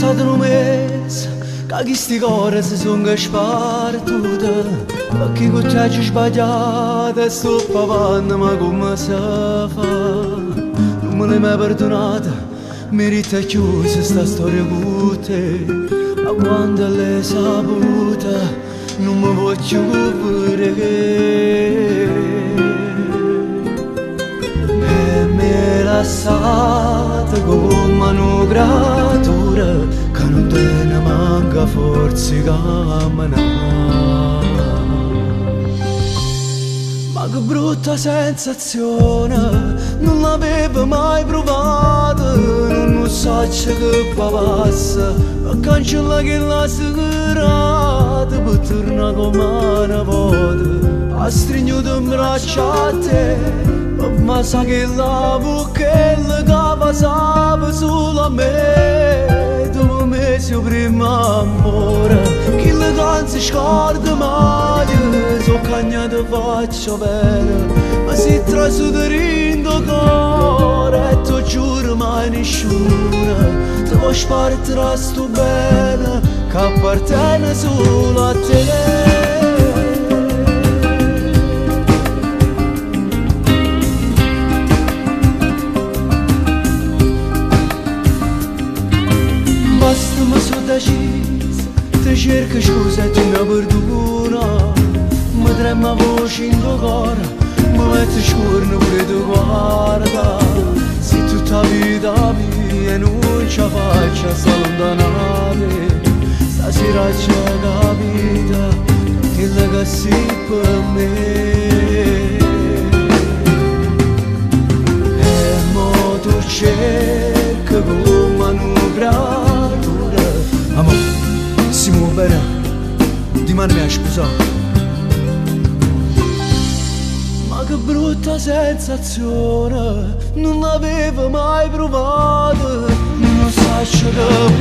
passato un mese, che questi cuori si sono spartuti, perché con te ci sbagliate, sto pavando, ma come si fa? Non me l'hai mai perdonata, merita chiusa sta storia con te, ma quando l'hai saputa, non mi voglio vedere. E mi lasciate come una creatura che non te ne manca forse camminare. Ma che brutta sensazione, non l'avevo mai provata, non so che passa, a cancellare che la serata per tornare come una volta, a stringere un braccio a te. Ma sa che la bocchella che passava solo a me, dopo mesi prima amore, chi le canzi scorda mai, so cagnato faccio bene, ma si trasuda rindo cuore, e tu giuro mai nessuno, ti vuoi spartire sto bene, che appartiene solo a te. Basta mi sono deciso, ti cerco scusa e tu mi perdona, mi trema voce in tuo cuore, mi metti scorno pure tu guarda, se tutta la vita mia non ce la faccio a allontanare, stasera c'è capita, quello che sei per me. E mo tu cerchi come un bravo. Amore, si muove bene, dimani mi hai sposato. Ma che brutta sensazione, non l'avevo mai provato, non so che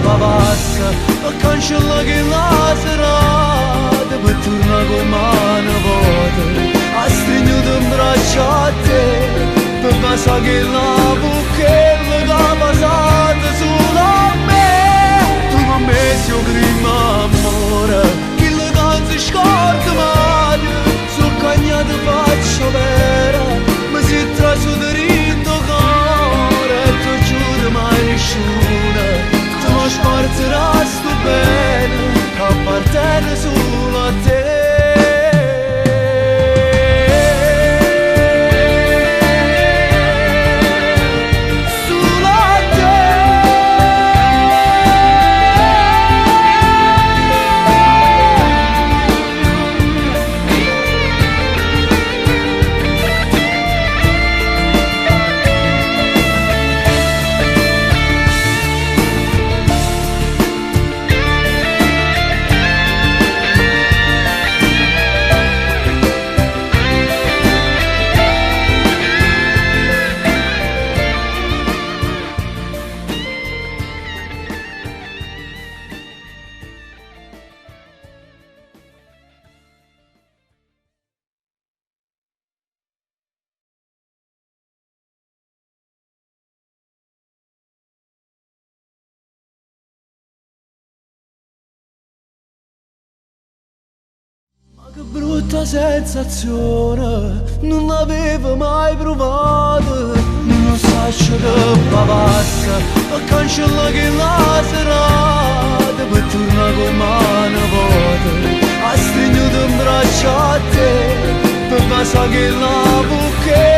passa, a cancellare che la serata, per tornare come una volta, a stringere un braccio a te, per passare che la bocchella che ha passato solo a me. Messo prima amore, chi le danze scorda mai, so cagnato faccio vera, ma si trasuda rindo cuore, e tu giuro mai nessuno, ti vuoi spartire sto bene, che appartiene solo a te. Che brutta sensazione, non l'avevo mai provato, non so che passa, a cancellare che la serata, per tornare come una volta, a stringere un braccio a te, per passare che la bocchetta.